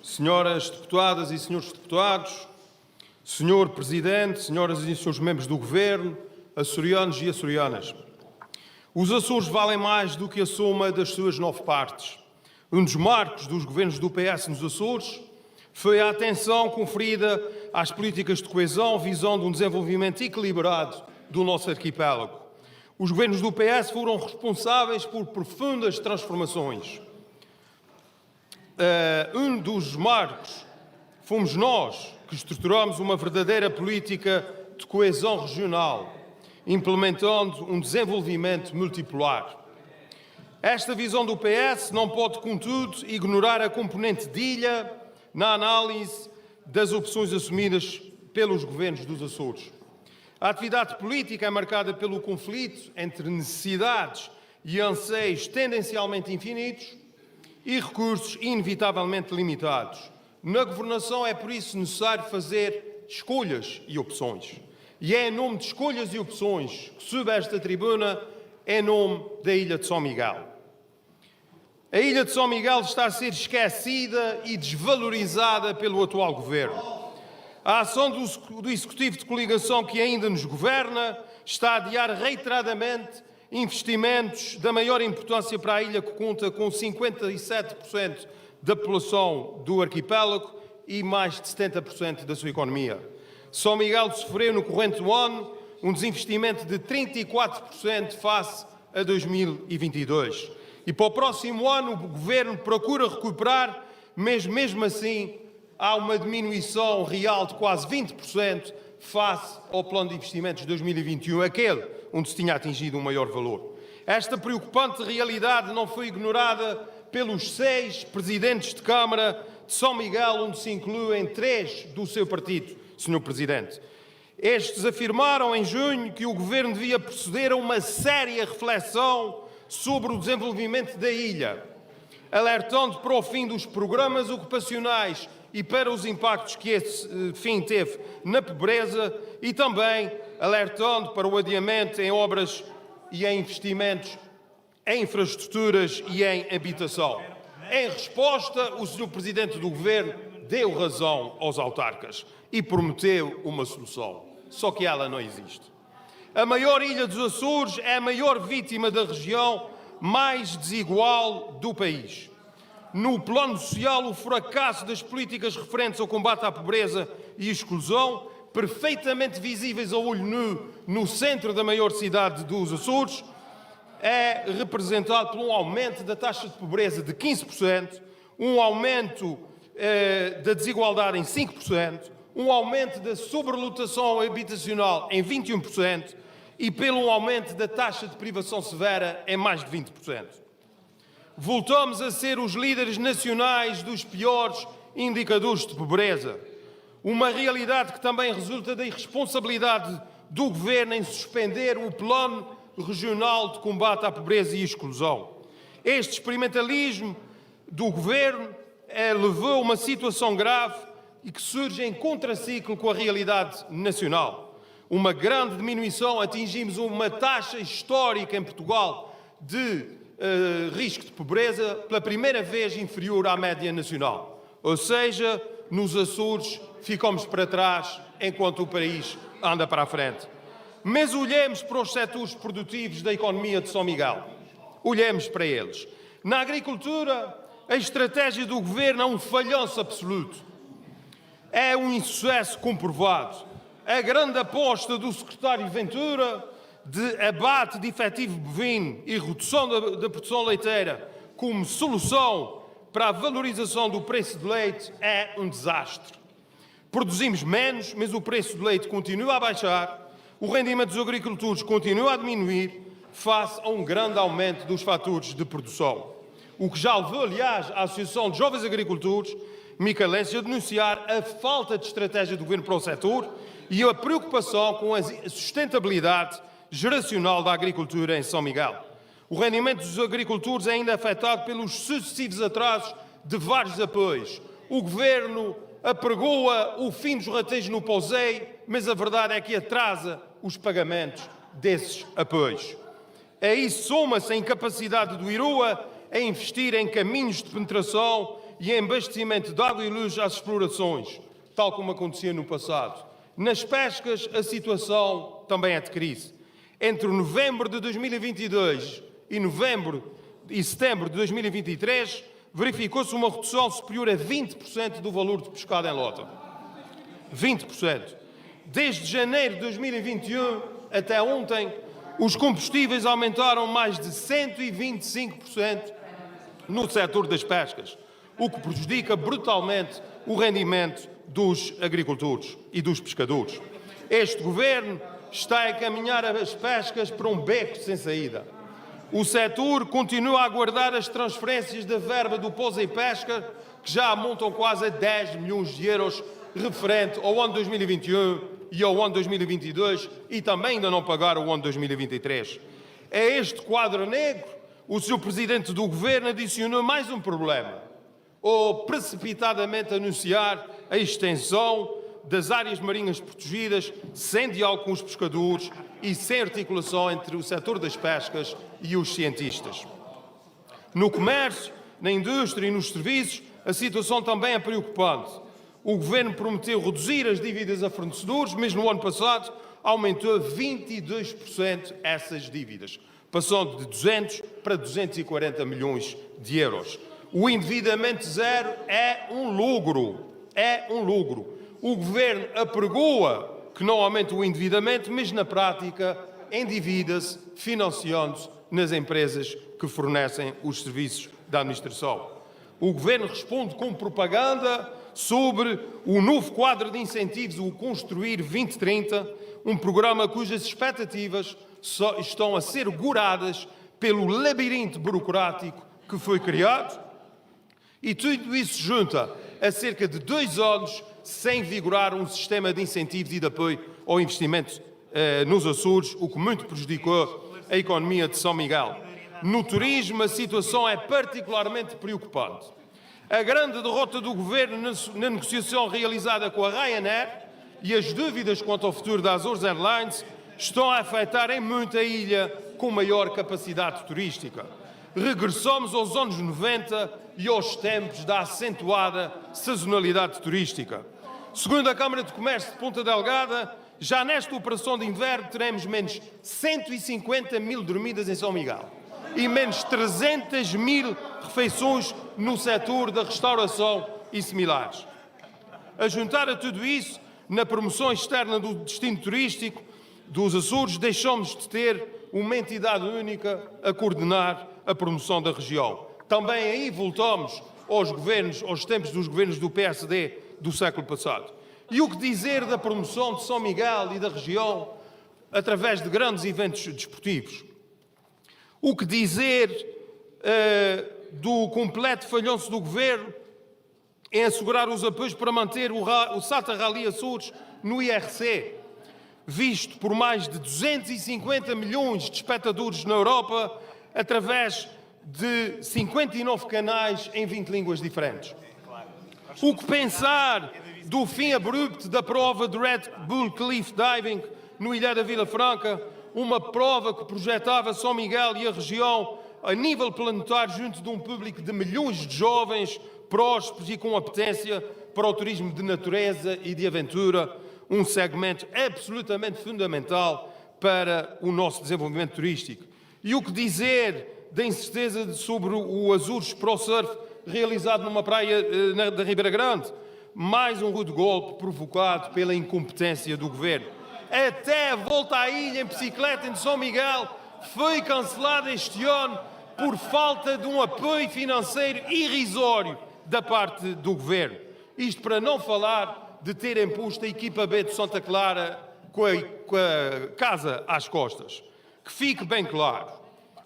Senhoras deputadas e senhores deputados, senhor Presidente, senhoras e senhores membros do Governo, açorianos e açorianas. Os Açores valem mais do que a soma das suas 9 partes. Um dos marcos dos governos do PS nos Açores foi a atenção conferida às políticas de coesão, visando um desenvolvimento equilibrado do nosso arquipélago. Os governos do PS foram responsáveis por profundas transformações. Um dos marcos fomos nós que estruturamos uma verdadeira política de coesão regional, implementando um desenvolvimento multipolar. Esta visão do PS não pode, contudo, ignorar a componente de ilha na análise das opções assumidas pelos governos dos Açores. A atividade política é marcada pelo conflito entre necessidades e anseios tendencialmente infinitos e recursos inevitavelmente limitados. Na governação é por isso necessário fazer escolhas e opções. E é em nome de escolhas e opções que subo esta tribuna em nome da Ilha de São Miguel. A Ilha de São Miguel está a ser esquecida e desvalorizada pelo atual governo. A ação do Executivo de coligação que ainda nos governa está a adiar reiteradamente investimentos da maior importância para a ilha, que conta com 57% da população do arquipélago e mais de 70% da sua economia. São Miguel sofreu no corrente ano um desinvestimento de 34% face a 2022. E para o próximo ano o Governo procura recuperar, mas mesmo assim há uma diminuição real de quase 20% face ao plano de investimentos de 2021, aquele onde se tinha atingido um maior valor. Esta preocupante realidade não foi ignorada pelos 6 presidentes de Câmara de São Miguel, onde se incluem 3 do seu partido, Sr. Presidente. Estes afirmaram em junho que o Governo devia proceder a uma séria reflexão sobre o desenvolvimento da ilha, alertando para o fim dos programas ocupacionais e para os impactos que esse fim teve na pobreza e também alertando para o adiamento em obras e em investimentos em infraestruturas e em habitação. Em resposta, o Sr. Presidente do Governo deu razão aos autarcas e prometeu uma solução, só que ela não existe. A maior ilha dos Açores é a maior vítima da região mais desigual do país. No plano social, o fracasso das políticas referentes ao combate à pobreza e exclusão, perfeitamente visíveis a olho nu no centro da maior cidade dos Açores, é representado por um aumento da taxa de pobreza de 15%, um aumento da desigualdade em 5%, um aumento da sobrelotação habitacional em 21% e pelo aumento da taxa de privação severa em mais de 20%. Voltamos a ser os líderes nacionais dos piores indicadores de pobreza. Uma realidade que também resulta da irresponsabilidade do Governo em suspender o Plano Regional de Combate à Pobreza e Exclusão. Este experimentalismo do Governo levou a uma situação grave e que surge em contraciclo com a realidade nacional. Uma grande diminuição, atingimos uma taxa histórica em Portugal de risco de pobreza, pela primeira vez inferior à média nacional. Ou seja, nos Açores ficamos para trás enquanto o país anda para a frente. Mas olhemos para os setores produtivos da economia de São Miguel. Olhemos para eles. Na agricultura, a estratégia do Governo é um falhanço absoluto. É um insucesso comprovado. A grande aposta do secretário Ventura de abate de efetivo bovino e redução da produção leiteira como solução para a valorização do preço de leite é um desastre. Produzimos menos, mas o preço do leite continua a baixar, o rendimento dos agricultores continua a diminuir face a um grande aumento dos fatores de produção. O que já levou, aliás, a Associação de Jovens Agricultores micalenses a denunciar a falta de estratégia do Governo para o setor e a preocupação com a sustentabilidade geracional da agricultura em São Miguel. O rendimento dos agricultores é ainda afetado pelos sucessivos atrasos de vários apoios. O Governo apregoa o fim dos rateios no POSEI, mas a verdade é que atrasa os pagamentos desses apoios. A isso soma-se a incapacidade do IRUA a investir em caminhos de penetração e em abastecimento de água e luz às explorações, tal como acontecia no passado. Nas pescas, a situação também é de crise. Entre novembro de 2022 e setembro de 2023, verificou-se uma redução superior a 20% do valor de pescado em lota. 20%. Desde janeiro de 2021 até ontem, os combustíveis aumentaram mais de 125% no setor das pescas, o que prejudica brutalmente o rendimento dos agricultores e dos pescadores. Este governo está a caminhar as pescas para um beco sem saída. O setor continua a aguardar as transferências da verba do Pousa e Pesca, que já amontam quase a 10 milhões de euros referente ao ano 2021 e ao ano 2022 e também ainda não pagaram o ano 2023. A este quadro negro, o Sr. Presidente do Governo adicionou mais um problema, ou precipitadamente anunciar a extensão das áreas marinhas protegidas sem diálogo com os pescadores e sem articulação entre o setor das pescas e os cientistas. No comércio, na indústria e nos serviços, a situação também é preocupante. O Governo prometeu reduzir as dívidas a fornecedores, mas no ano passado aumentou 22% essas dívidas, passando de 200 para 240 milhões de euros. O endividamento zero é um lucro. O Governo apregoa que não aumenta o endividamento, mas na prática endivida-se, financiando-se nas empresas que fornecem os serviços da administração. O Governo responde com propaganda sobre o novo quadro de incentivos, o Construir 2030, um programa cujas expectativas estão a ser goradas pelo labirinto burocrático que foi criado, e tudo isso se junta a cerca de 2 anos sem vigorar um sistema de incentivos e de apoio ao investimento nos Açores, o que muito prejudicou a economia de São Miguel. No turismo, a situação é particularmente preocupante. A grande derrota do Governo na negociação realizada com a Ryanair e as dúvidas quanto ao futuro da Azores Airlines estão a afetar em muito a ilha com maior capacidade turística. Regressamos aos anos 90 e aos tempos da acentuada sazonalidade turística. Segundo a Câmara de Comércio de Ponta Delgada, já nesta operação de inverno teremos menos 150 mil dormidas em São Miguel e menos 300 mil refeições no setor da restauração e similares. A juntar a tudo isso, na promoção externa do destino turístico dos Açores, deixamos de ter uma entidade única a coordenar a promoção da região. Também aí voltamos aos tempos dos governos do PSD do século passado. E o que dizer da promoção de São Miguel e da região através de grandes eventos desportivos? O que dizer do completo falhanço do Governo em assegurar os apoios para manter o SATA Rally Açores no IRC, visto por mais de 250 milhões de espectadores na Europa, através de 59 canais em 20 línguas diferentes? O que pensar do fim abrupto da prova de Red Bull Cliff Diving no Ilha da Vila Franca, uma prova que projetava São Miguel e a região a nível planetário junto de um público de milhões de jovens prósperos e com apetência para o turismo de natureza e de aventura, um segmento absolutamente fundamental para o nosso desenvolvimento turístico. E o que dizer da incerteza sobre o Azores Pro Surf realizado numa praia da Ribeira Grande? Mais um rude golpe provocado pela incompetência do Governo. Até a volta à ilha em bicicleta em São Miguel foi cancelada este ano por falta de um apoio financeiro irrisório da parte do Governo. Isto para não falar de terem posto a equipa B de Santa Clara com a casa às costas. Que fique bem claro,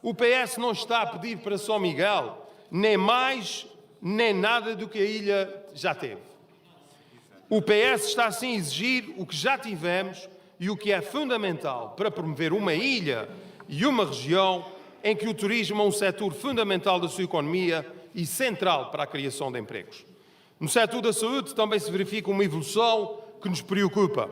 o PS não está a pedir para São Miguel nem mais nem nada do que a ilha já teve. O PS está sim a exigir o que já tivemos e o que é fundamental para promover uma ilha e uma região em que o turismo é um setor fundamental da sua economia e central para a criação de empregos. No setor da saúde também se verifica uma evolução que nos preocupa.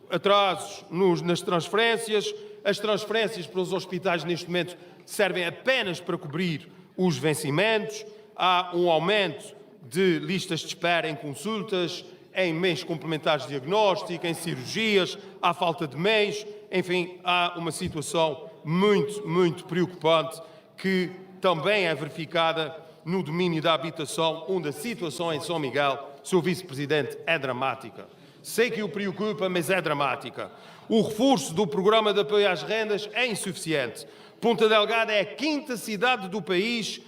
Atrasos nas transferências, as transferências para os hospitais neste momento servem apenas para cobrir os vencimentos, há um aumento de listas de espera em consultas, em meios complementares de diagnóstico, em cirurgias, há falta de meios, enfim, há uma situação muito preocupante que também é verificada no domínio da habitação, onde a situação em São Miguel, Sr. Vice-Presidente, é dramática. Sei que o preocupa, mas é dramática. O reforço do programa de apoio às rendas é insuficiente. Ponta Delgada é a quinta cidade do país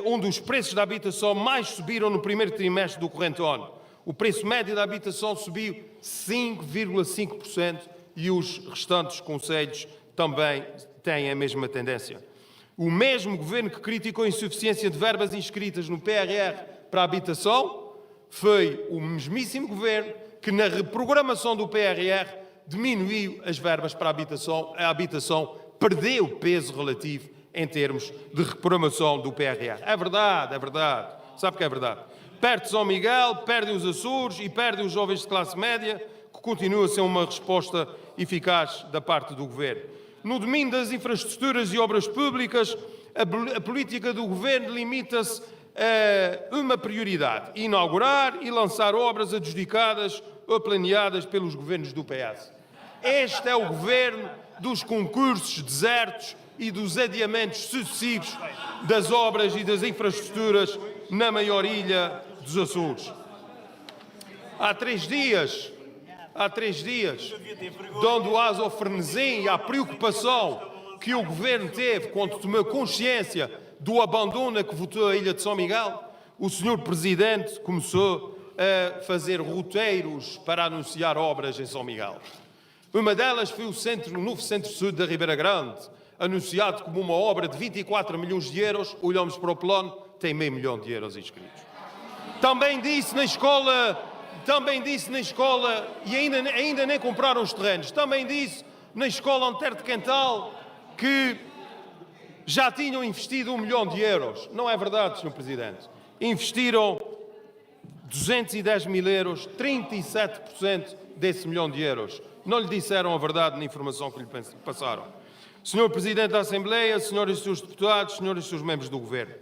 onde os preços da habitação mais subiram no primeiro trimestre do corrente ano. O preço médio da habitação subiu 5,5% e os restantes concelhos também têm a mesma tendência. O mesmo governo que criticou a insuficiência de verbas inscritas no PRR para a habitação foi o mesmíssimo governo que na reprogramação do PRR diminuiu as verbas para a habitação perdeu peso relativo em termos de reprogramação do PRR. É verdade. Sabe que é verdade. Perde São Miguel, perde os Açores e perde os jovens de classe média, que continua a ser uma resposta eficaz da parte do governo. No domínio das infraestruturas e obras públicas, a política do governo limita-se a uma prioridade: inaugurar e lançar obras adjudicadas ou planeadas pelos governos do PS. Este é o governo dos concursos desertos e dos adiamentos sucessivos das obras e das infraestruturas na maior ilha dos Açores. Há três dias, dando asa ao frenesim e à preocupação que o governo teve quando tomou consciência do abandono a que votou a ilha de São Miguel, o Sr. Presidente começou a fazer roteiros para anunciar obras em São Miguel. Uma delas foi o novo Centro-Sul da Ribeira Grande, anunciado como uma obra de 24 milhões de euros. Olhamos para o plano, tem meio milhão de euros inscritos. Também disse na escola, e ainda nem compraram os terrenos, também disse na escola Antero de Quental que já tinham investido 1 milhão de euros. Não é verdade, Sr. Presidente. Investiram 210 mil euros, 37% desse 1 milhão de euros. Não lhe disseram a verdade na informação que lhe passaram. Sr. Presidente da Assembleia, senhoras e senhores deputados, senhores e senhores membros do Governo,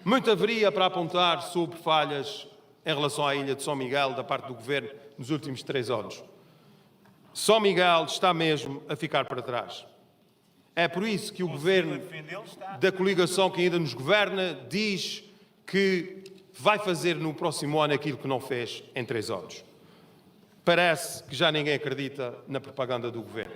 muito haveria para apontar sobre falhas em relação à ilha de São Miguel da parte do Governo nos últimos 3 anos. São Miguel está mesmo a ficar para trás. É por isso que o Governo da coligação que ainda nos governa diz que vai fazer no próximo ano aquilo que não fez em 3 anos. Parece que já ninguém acredita na propaganda do Governo.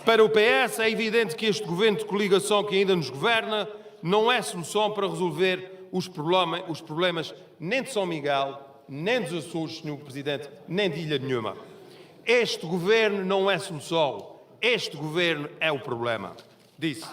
Para o PS é evidente que este Governo de coligação que ainda nos governa não é solução para resolver os problemas nem de São Miguel, nem dos Açores, Sr. Presidente, nem de ilha nenhuma. Este Governo não é solução. Este Governo é o problema. Disse.